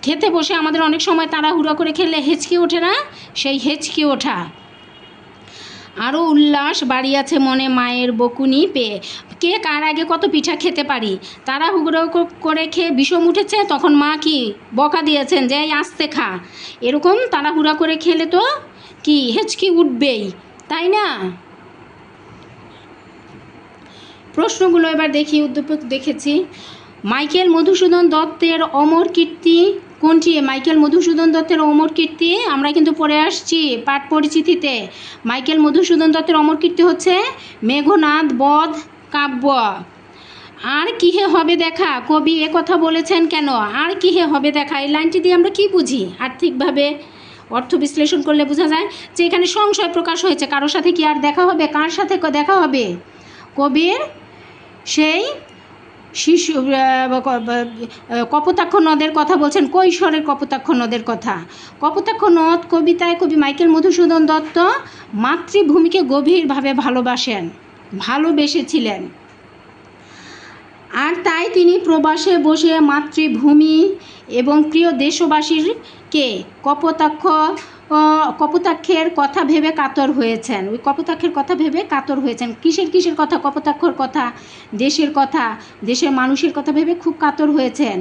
খেতে বসে আমাদের অনেক সময় তাড়াহুড়া করে খেলে হেঁচকি ওঠে না? সেই হেঁচকি ওঠা। আরও উল্লাস বাড়িয়াছে মনে মায়ের বকুনি পেয়ে। কে কার আগে কত পিঠা খেতে পারি, তাড়াহুড়ো করে খেয়ে বিষম উঠেছে, তখন মা কি বকা দিয়েছেন যে আস্তে খা। এরকম তাড়াহুড়া করে খেলে তো কি হেঁচকি উঠবেই, তাই না? প্রশ্নগুলো এবার দেখি, উদ্দীপক দেখেছি। মাইকেল মধুসূদন দত্তের অমর কীর্তি কোনটি? মাইকেল মধুসূদন দত্তের অমর কীর্তি আমরা কিন্তু পড়ে আসছি পাঠ পরিচিতিতে। মাইকেল মধুসূদন দত্তের অমর কীর্তি হচ্ছে মেঘনাদ বধ কাব্য। আর কিহে হবে দেখা, কবি কথা বলেছেন কেন? আর কিহে হবে দেখা, এই লাইনটি দিয়ে আমরা কি বুঝি? আর্থিকভাবে অর্থ বিশ্লেষণ করলে বোঝা যায় যে এখানে সংশয় প্রকাশ হয়েছে, কারোর সাথে কি আর দেখা হবে? কার সাথে দেখা হবে? কবির সেই শিশু কপোতাক্ষ নদের কথা বলছেন, কৈশোরের কপোতাক্ষ নদের কথা। কপোতাক্ষ নদ কবিতায় কবি মাইকেল মধুসূদন দত্ত মাতৃভূমিকে গভীরভাবে ভালোবেসেছিলেন। আর তাই তিনি প্রবাসে বসে মাতৃভূমি এবং প্রিয় দেশবাসীরকে কপোতাক্ষের কথা ভেবে কাতর হয়েছেন। ওই কপোতাক্ষের কথা ভেবে কাতর হয়েছেন। কিসের কথা? কপোতাক্ষর কথা, দেশের কথা, দেশের মানুষের কথা ভেবে খুব কাতর হয়েছেন।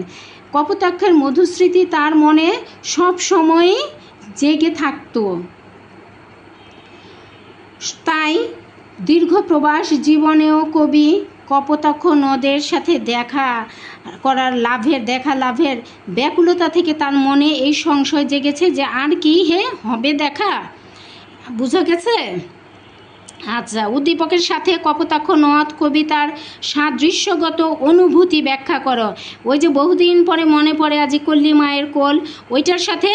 কপোতাক্ষের মধুস্মৃতি তার মনে সব সময়ই জেগে থাকত। তাই দীর্ঘ প্রবাস জীবনেও কবি কপোতাক্ষ নদের সাথে দেখা লাভের ব্যাকুলতা থেকে তার মনে এই সংশয় জেগেছে যে আর কি হবে দেখা। বুঝা গেছে? আচ্ছা, উদ্দীপকের সাথে কপোতাক্ষ নদ কবিতার সাদৃশ্যগত অনুভূতি ব্যাখ্যা করো। ওই যে বহুদিন পরে মনে পড়ে আজি কল্লি মায়ের কোল, ওইটার সাথে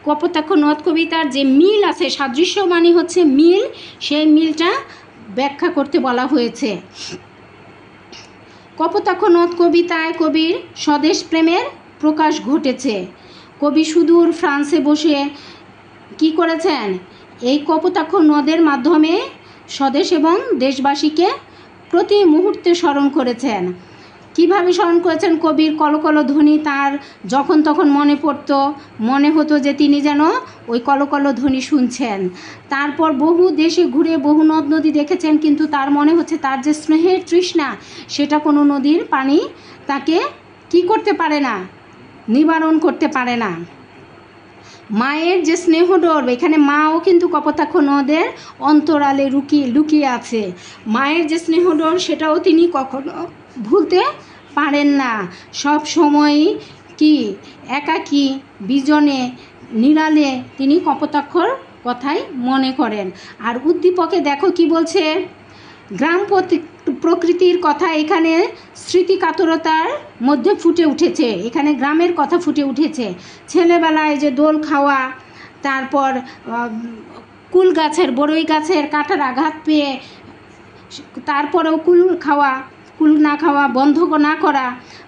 কপোতাক্ষ নদ কবিতার যে মিল আছে, সাদৃশ্য মানে হচ্ছে মিল, সেই মিলটা ব্যাখ্যা করতে বলা হয়েছে। কপোতাক্ষ নদ কবিতায় কবির স্বদেশ প্রেমের প্রকাশ ঘটেছে। কবি সুদূর ফ্রান্সে বসে কি করেছেন? এই কপোতাক্ষ নদের মাধ্যমে স্বদেশ এবং দেশবাসীকে প্রতি মুহূর্তে স্মরণ করেছেন। কিভাবে স্মরণ করেছেন? কবির কলকল ধ্বনি তার যখন তখন মনে পড়ত, মনে হতো যে তিনি যেন ওই কলকল ধ্বনি শুনছেন। তারপর বহু দেশে ঘুরে বহু নদ নদী দেখেছেন, কিন্তু তার মনে হচ্ছে তার যে স্নেহের তৃষ্ণা, সেটা কোনো নদীর পানি তাকে কি করতে পারে না, নিবারণ করতে পারে না। মায়ের যে স্নেহডোর, এখানে মাও কিন্তু কপোতাক্ষ নদের অন্তরালে লুকিয়ে আছে। মায়ের যে স্নেহডোর সেটাও তিনি কখনো ভুলতে পারেন না। সব সময়ই কি একাকী বিজনে নিরালে তিনি কপোতাক্ষর কথাই মনে করেন। আর উদ্দীপকে দেখো কি বলছে, গ্রাম প্রকৃতির কথা এখানে স্মৃতিকাতরতার মধ্যে ফুটে উঠেছে। এখানে গ্রামের কথা ফুটে উঠেছে। ছেলেবেলায় যে দোল খাওয়া, তারপর কুল গাছের বড়ই গাছের কাঁটার আঘাত পেয়ে তারপরেও কুল না খাওয়া বন্ধ না করা,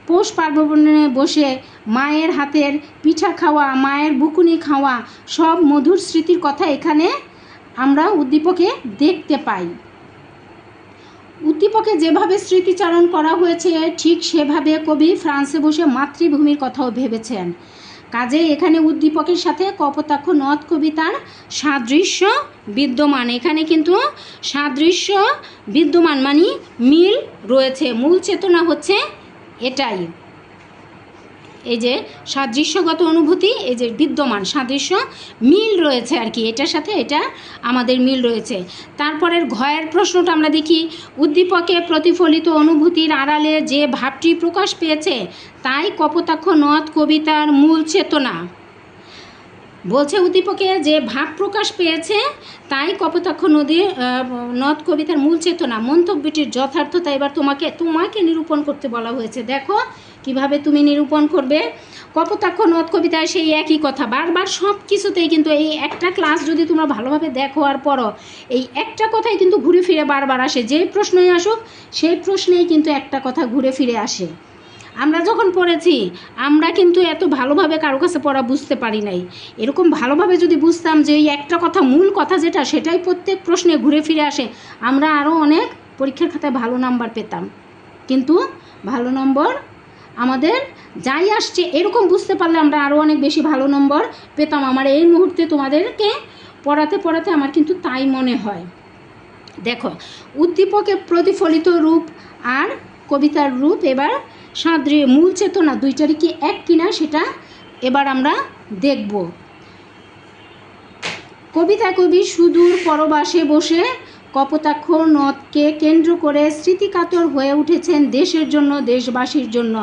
পৌষ পার্বণে বসে মায়ের হাতের পিঠা খাওয়া, মায়ের বুকুনি খাওয়া, সব মধুর স্মৃতির কথা এখানে আমরা উদ্দীপকে দেখতে পাই। উদ্দীপকে যেভাবে স্মৃতিচারণ করা হয়েছে ঠিক সেভাবে কবি ফ্রান্সে বসে মাতৃভূমির কথাও ভেবেছেন। কাজে এখানে উদ্দীপকের সাথে কপোতাক্ষ নদ কবিতার সাদৃশ্য বিদ্যমান। এখানে কিন্তু সাদৃশ্য বিদ্যমান মানে মিল রয়েছে। মূল চেতনা হচ্ছে এটাই, এই যে সাদৃশ্যগত অনুভূতি, এই যে বিদ্যমান সাদৃশ্য মিল রয়েছে আর কি, এটার সাথে এটা আমাদের মিল রয়েছে। তারপরের ঘয়ের প্রশ্নটা আমরা দেখি, উদ্দীপকে প্রতিফলিত অনুভূতির আড়ালে যে ভাবটি প্রকাশ পেয়েছে তাই কপোতাক্ষ নদ কবিতার মূল চেতনা। বলছে উদ্দীপকে যে ভাব প্রকাশ পেয়েছে তাই কপোতাক্ষ নদ কবিতার মূল চেতনা। মন্তব্যটির যথার্থতা এবার তোমাকে নিরূপণ করতে বলা হয়েছে। দেখো কিভাবে তুমি নিরূপণ করবে। কপোতাক্ষ নদ কবিতায় সেই একই কথা বারবার সব কিছুতেই, কিন্তু এই একটা ক্লাস যদি তোমরা ভালোভাবে দেখো আর পড়ো, এই একটা কথাই কিন্তু ঘুরে ফিরে বারবার আসে। যেই প্রশ্নই আসুক সেই প্রশ্নেই কিন্তু একটা কথা ঘুরে ফিরে আসে। আমরা যখন পড়েছি আমরা কিন্তু এত ভালোভাবে কারো কাছে পড়া বুঝতে পারি নাই। এরকম ভালোভাবে যদি বুঝতাম যে এই একটা কথা, মূল কথা যেটা, সেটাই প্রত্যেক প্রশ্নে ঘুরে ফিরে আসে, আমরা আরও অনেক পরীক্ষার খাতায় ভালো নাম্বার পেতাম। কিন্তু ভালো নম্বর আমাদের যাই আসছে এরকম বুঝতে পারলে আমরা আরও অনেক বেশি ভালো নম্বর পেতাম। আমার এই মুহূর্তে তোমাদেরকে পড়াতে আমার কিন্তু তাই মনে হয়। দেখো উদ্দীপকে প্রতিফলিত রূপ আর কবিতার রূপ, এবার মূল চেতনা দুইটারই কি এক কিনা সেটা এবার আমরা দেখব। কবিতা কবি সুদূর পরবাসে বসে কপোতাক্ষ নদকে কেন্দ্র করে স্মৃতিকাতর হয়ে উঠেছেন দেশের জন্য, দেশবাসীর জন্য।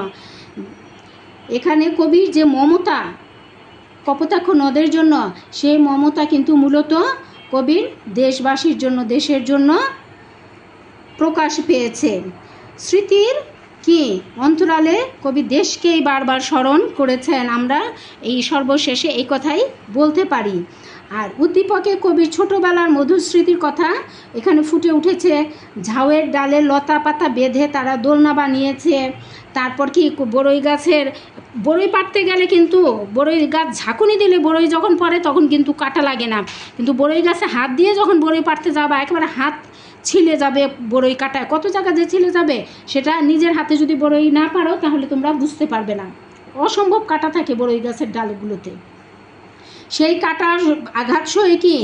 এখানে কবির যে মমতা কপোতাক্ষ নদের জন্য, সেই মমতা কিন্তু মূলত কবির দেশবাসীর জন্য, দেশের জন্য প্রকাশ পেয়েছে। স্মৃতির কি অন্তরালে কবি দেশকেই বারবার স্মরণ করেছেন। আমরা এই সর্বশেষে এই কথাই বলতে পারি। আর উদ্দীপকে কবির ছোটোবেলার মধুর স্মৃতির কথা এখানে ফুটে উঠেছে। ঝাউয়ের ডালে লতা পাতা বেঁধে তারা দোলনা বানিয়েছে। তারপর কি বড়ই পাড়তে গেলে কিন্তু বড়ই গাছ ঝাঁকুনি দিলে বড়ই যখন পড়ে তখন কিন্তু কাটা লাগে না, কিন্তু বড়ই গাছে হাত দিয়ে যখন বড়ই পাড়তে যাবে একেবারে হাত ছিলে যাবে বড়ই কাটায়, কত জায়গা যে ছিলে যাবে সেটা নিজের হাতে যদি বড়ই না পারো তাহলে তোমরা বুঝতে পারবে না। অসম্ভব কাটা থাকে বড়ই গাছের ডালগুলোতে। সেই কাটার আঘাত সয়ে কি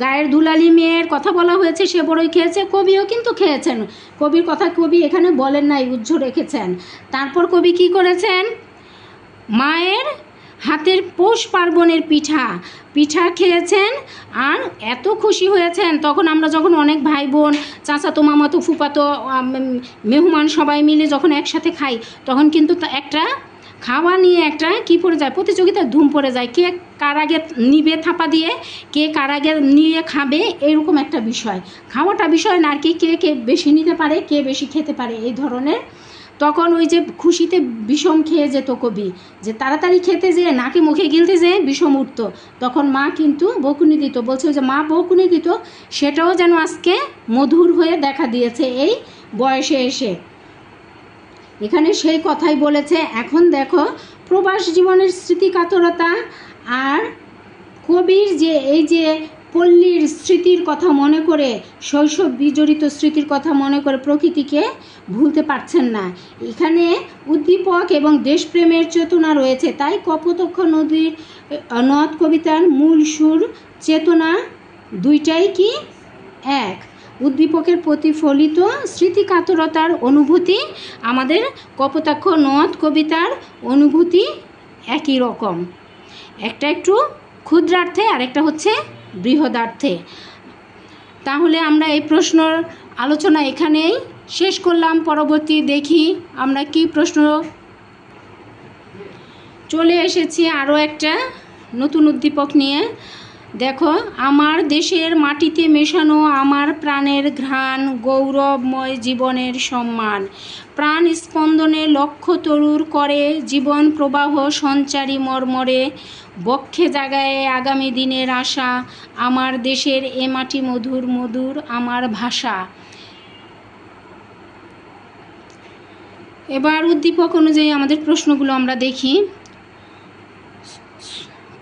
গায়ের দুলালি মেয়ের কথা বলা হয়েছে, সে বড়ই খেয়েছে, কবিও কিন্তু খেয়েছেন। কবির কথা কবি এখানে বলেন নাই, উজ্জ্ব রেখেছেন। তারপর কবি কি করেছেন, মায়ের হাতের পৌষ পার্বণের পিঠা খেয়েছেন আর এত খুশি হয়েছেন। তখন আমরা যখন অনেক ভাই বোন, চাচাতো মামাতো ফুফাতো মেহমান সবাই মিলে যখন একসাথে খাই, তখন কিন্তু একটা খাওয়া নিয়ে একটা কী পড়ে যায়, প্রতিযোগিতার ধুম পড়ে যায়, কে কার আগে নিবে থাপা দিয়ে, কে কার আগে নিয়ে খাবে, এরকম একটা বিষয়। খাওয়াটা বিষয় না আর কি, কে বেশি নিতে পারে, কে বেশি খেতে পারে, এই ধরনের। তখন ওই যে খুশিতে বিষম খেয়ে যেত কবি, যে তাড়াতাড়ি খেতে যেয়ে নাকে মুখে গিলতে যেয়ে বিষম উঠত, তখন মা কিন্তু বকুনি দিত, বলছে যে মা বকুনি দিত, সেটাও যেন আজকে মধুর হয়ে দেখা দিয়েছে এই বয়সে এসে। এখানে সেই কথাই বলেছে। এখন দেখো প্রবাস জীবনের স্মৃতিকাতরতা আর কবির যে এই যে পল্লীর স্মৃতির কথা মনে করে, শৈশব বিজড়িত স্মৃতির কথা মনে করে প্রকৃতিকে ভুলতে পারছেন না। এখানে উদ্দীপক এবং দেশপ্রেমের চেতনা রয়েছে, তাই কপোতাক্ষ নদ কবিতার মূল সুর চেতনা দুইটাই কি এক। উদ্দীপকের প্রতিফলিত স্মৃতিকাতরতার অনুভূতি, আমাদের কপোতাক্ষ নদ কবিতার অনুভূতি একই রকম, একটা একটু ক্ষুদ্রার্থে আর একটা হচ্ছে বৃহদার্থে। তাহলে আমরা এই প্রশ্নর আলোচনা এখানেই শেষ করলাম। পরবর্তী দেখি আমরা কি প্রশ্ন। চলে এসেছি আরও একটা নতুন উদ্দীপক নিয়ে। দেখো, আমার দেশের মাটিতে মেশানো আমার প্রাণের ঘ্রাণ, গৌরবময় জীবনের সম্মান, প্রাণ স্পন্দনে লক্ষ্য তরুর করে জীবন প্রবাহ সঞ্চারী মর্মরে, বক্ষে জাগায় আগামী দিনের আশা, আমার দেশের এ মাটি মধুর মধুর আমার ভাষা। এবার উদ্দীপক অনুযায়ী আমাদের প্রশ্নগুলো আমরা দেখি।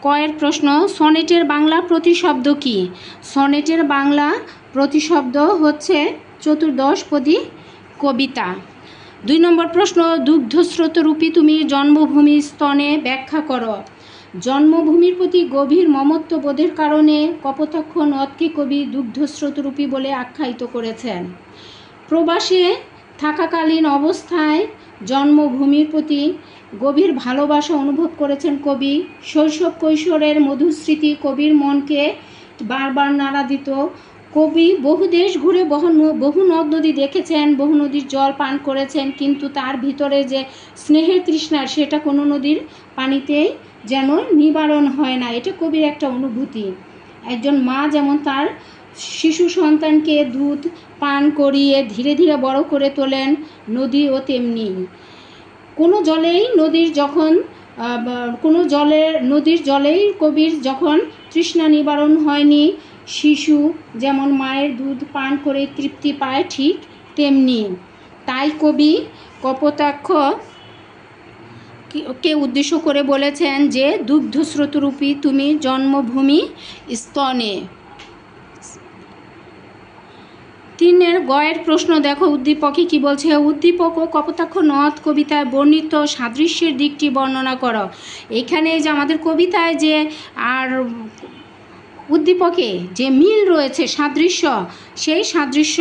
কয়ের প্রশ্ন, সনেটের বাংলা প্রতিশব্দ কি? সনেটের বাংলা প্রতিশব্দ হচ্ছে চতুর্দশপদী কবিতা। 2 নম্বর প্রশ্ন, দুগ্ধস্রোতরূপী তুমি জন্মভূমি স্তনে ব্যাখ্যা করো। জন্মভূমির প্রতি গভীর মমত্ববোধের কারণে কপোতাক্ষ নদকে কবি দুগ্ধস্রোতরূপী বলে আখ্যায়িত করেছেন। প্রবাসে থাকাকালীন অবস্থায় জন্মভূমির প্রতি গভীর ভালোবাসা অনুভব করেছেন কবি। শৈশব কৈশোরের মধুস্মৃতি কবির মনকে বারবার নাড়া দিত। কবি বহু দেশ ঘুরে বহু নদ নদী দেখেছেন, বহু নদীর জল পান করেছেন, কিন্তু তার ভিতরে যে স্নেহের তৃষ্ণা, সেটা কোনো নদীর পানিতেই যেন নিবারণ হয় না। এটা কবির একটা অনুভূতি। একজন মা যেমন তার শিশু সন্তানকে দুধ পান করিয়ে ধীরে ধীরে বড় করে তোলেন, নদীও তেমনি। কোনো নদীর জলেই কবির যখন তৃষ্ণা নিবারণ হয়নি, শিশু যেমন মায়ের দুধ পান করে তৃপ্তি পায়, ঠিক তেমনি। তাই কবি কপোতাক্ষ কে উদ্দেশ্য করে বলেছেন যে দুগ্ধস্রোতরূপী তুমি জন্মভূমি স্তনে। 3 গয়ের প্রশ্ন দেখো, উদ্দীপকে কি বলছে। উদ্দীপক ও কপোতাক্ষ নদ কবিতায় বর্ণিত সাদৃশ্যের দিকটি বর্ণনা করো। এখানে যে আমাদের কবিতায় যে আর উদ্দীপকে যে মিল রয়েছে, সাদৃশ্য, সেই সাদৃশ্য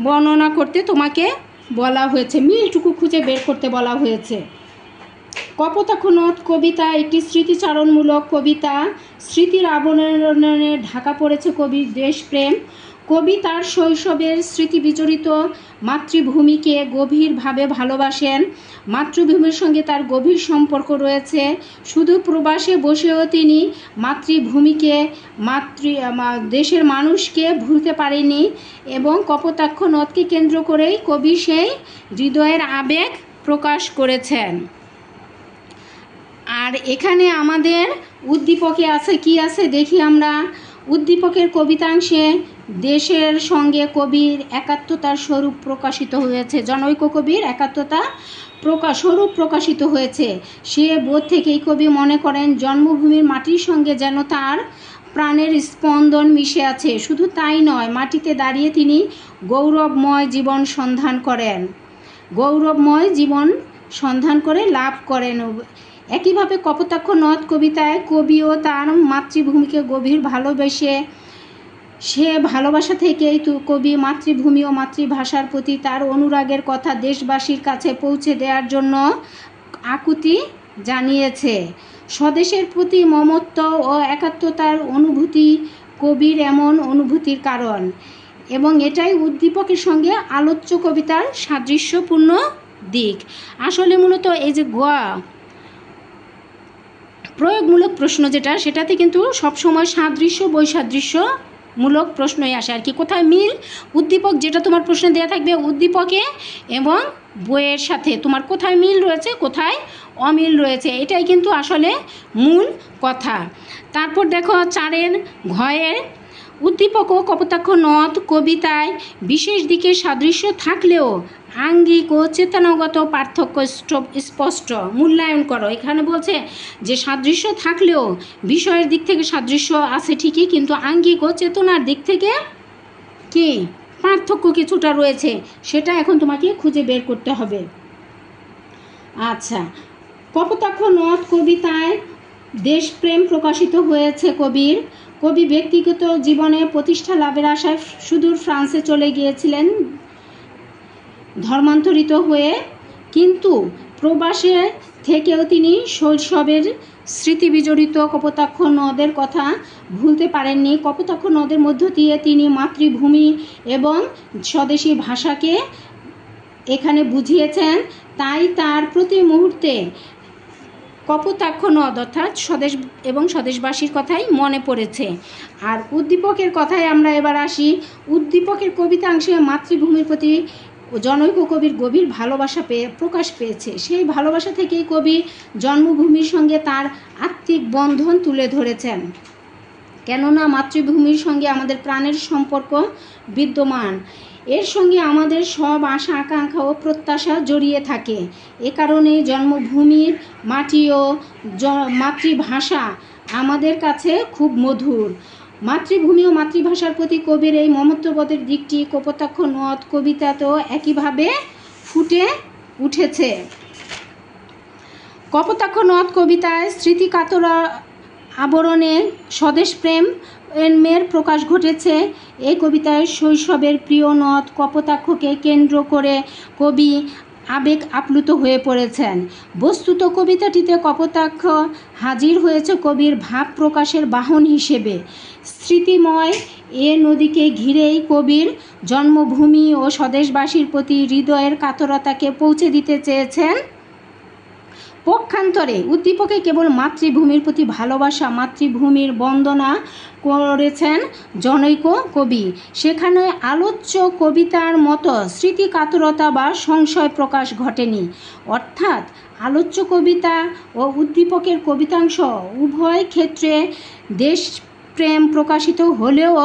বর্ণনা করতে তোমাকে বলা হয়েছে, মিলটুকু খুঁজে বের করতে বলা হয়েছে। কপোতাক্ষ নদ কবিতা একটি স্মৃতিচারণমূলক কবিতা। স্মৃতির আবরণে ঢাকা পড়েছে কবির দেশপ্রেম। কবি তার শৈশবের স্মৃতি বিজড়িত মাতৃভূমিকে গভীরভাবে ভালোবাসেন। মাতৃভূমির সঙ্গে তার গভীর সম্পর্ক রয়েছে। শুধু প্রবাসে বসেও তিনি মাতৃভূমিকে, দেশের মানুষকে ভুলতে পারেনি এবং কপোতাক্ষ নদকে কেন্দ্র করেই কবি সেই হৃদয়ের আবেগ প্রকাশ করেছেন। আর এখানে আমাদের উদ্দীপকে আছে কি আছে দেখি আমরা। উদ্দীপকের কবিতাংশে দেশের সঙ্গে কবির একাত্মতার স্বরূপ প্রকাশিত হয়েছে, জনৈক কবির একাত্মতা স্বরূপ প্রকাশিত হয়েছে। সে বোধ থেকেই কবি মনে করেন জন্মভূমির মাটির সঙ্গে যেন তার প্রাণের স্পন্দন মিশে আছে। শুধু তাই নয়, মাটিতে দাঁড়িয়ে তিনি গৌরবময় জীবন সন্ধান করে লাভ করেন। একইভাবে কপোতাক্ষ নদ কবিতায় কবিও তার মাতৃভূমিকে গভীর ভালোবেসে, সে ভালোবাসা থেকেই কবি মাতৃভূমি ও মাতৃভাষার প্রতি তার অনুরাগের কথা দেশবাসীর কাছে পৌঁছে দেওয়ার জন্য আকুতি জানিয়েছে। স্বদেশের প্রতি মমত্ব ও একাত্মতার অনুভূতি কবির এমন অনুভূতির কারণ, এবং এটাই উদ্দীপকের সঙ্গে আলোচ্য কবিতার সাদৃশ্যপূর্ণ দিক। আসলে মূলত এই যে প্রয়োগমূলক প্রশ্ন যেটা, সেটাতে কিন্তু সবসময় সাদৃশ্য বৈসাদৃশ্যমূলক প্রশ্নই আসে আর কি। কোথায় মিল, উদ্দীপক যেটা তোমার প্রশ্নে দেওয়া থাকবে উদ্দীপকে এবং বইয়ের সাথে তোমার কোথায় মিল রয়েছে কোথায় অমিল রয়েছে, এটাই কিন্তু আসলে মূল কথা। তারপর দেখো 4 ঘয়ের উদ্দীপক ও কপোতাক্ষ নদ কবিতায় বিশেষ দিকে সাদৃশ্য থাকলেও আঙ্গিক ও চেতনাগত পার্থক্য স্পষ্ট, মূল্যায়ন করো। এখানে বলছে যে সাদৃশ্য থাকলেও বিষয়ের দিক থেকে সাদৃশ্য আছে ঠিকই, কিন্তু আঙ্গিক ও চেতনার দিক থেকে কি পার্থক্য কিছুটা রয়েছে, সেটা এখন তোমাকে খুঁজে বের করতে হবে। আচ্ছা, কপোতাক্ষ নদ কবিতায় দেশপ্রেম প্রকাশিত হয়েছে কবির। কবি ব্যক্তিগত জীবনে প্রতিষ্ঠা লাভের আশায় সুদূর ফ্রান্সে চলে গিয়েছিলেন ধর্মান্তরিত হয়ে, কিন্তু প্রবাসে থেকেও তিনি শৈশবের স্মৃতিবিজড়িত কপোতাক্ষ নদের কথা ভুলতে পারেননি। কপোতাক্ষ নদের মধ্য দিয়ে তিনি মাতৃভূমি এবং স্বদেশী ভাষাকে এখানে বুঝিয়েছেন, তাই তার প্রতি মুহূর্তে কপোতাক্ষ নদ অর্থাৎ স্বদেশ এবং স্বদেশবাসীর কথাই মনে পড়েছে। আর উদ্দীপকের কথায় আমরা এবার আসি। উদ্দীপকের কবিতাংশে মাতৃভূমির প্রতি জনৈক কবির গভীর ভালোবাসা প্রকাশ পেয়েছে। সেই ভালোবাসা থেকেই কবি জন্মভূমির সঙ্গে তার আত্মিক বন্ধন তুলে ধরেছেন, কেননা মাতৃভূমির সঙ্গে আমাদের প্রাণের সম্পর্ক বিদ্যমান। এর সঙ্গে আমাদের সব আশা আকাঙ্ক্ষা ও প্রত্যাশা জড়িয়ে থাকে। এ কারণে জন্মভূমির মাটি ও মাতৃভাষা আমাদের কাছে খুব মধুর। মাতৃভূমি ও মাতৃভাষার প্রতি কবির এই মমত্ববোধের দিকটি কপোতাক্ষ নদ কবিতাতেও একইভাবে ফুটে উঠেছে। কপোতাক্ষ নদ কবিতায় স্মৃতিকাতরা আবরণে স্বদেশপ্রেম এর প্রকাশ ঘটেছে। এই কবিতায় শৈশবের প্রিয় নদ কপোতাক্ষকে কেন্দ্র করে কবি আবেগ আপ্লুত হয়ে পড়েছেন। বস্তুত কবিতাটিতে কপোতাক্ষ হাজির হয়েছে কবির ভাব প্রকাশের বাহন হিসেবে। স্মৃতিময় এ নদীকে ঘিরেই কবির জন্মভূমি ও স্বদেশবাসীর প্রতি হৃদয়ের কাতরতাকে পৌঁছে দিতে চেয়েছেন। পক্ষান্তরে উদ্দীপকে কেবল মাতৃভূমির প্রতি ভালোবাসা, মাতৃভূমির বন্দনা করেছেন জনৈক কবি। সেখানে আলোচ্য কবিতার মতো স্মৃতিকাতরতা বা সংশয় প্রকাশ ঘটেনি। অর্থাৎ আলোচ্য কবিতা ও উদ্দীপকের কবিতাংশ উভয় ক্ষেত্রে দেশপ্রেম প্রকাশিত হলেও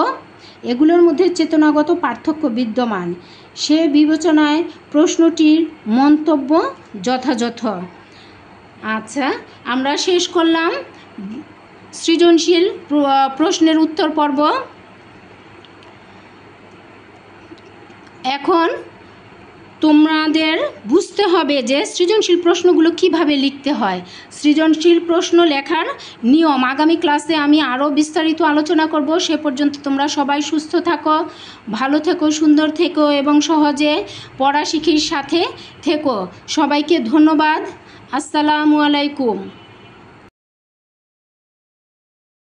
এগুলোর মধ্যে চেতনাগত পার্থক্য বিদ্যমান। সে বিবেচনায় প্রশ্নটির মন্তব্য যথাযথ। আচ্ছা, আমরা শেষ করলাম সৃজনশীল প্রশ্নের উত্তর পর্ব। এখন তোমাদের বুঝতে হবে যে সৃজনশীল প্রশ্নগুলো কিভাবে লিখতে হয়। সৃজনশীল প্রশ্ন লেখার নিয়ম আগামী ক্লাসে আমি আরও বিস্তারিত আলোচনা করব। সে পর্যন্ত তোমরা সবাই সুস্থ থাকো, ভালো থেকো, সুন্দর থেকো এবং সহজে পড়াশিখির সাথে থেকো। সবাইকে ধন্যবাদ। আসসালামু আলাইকুম।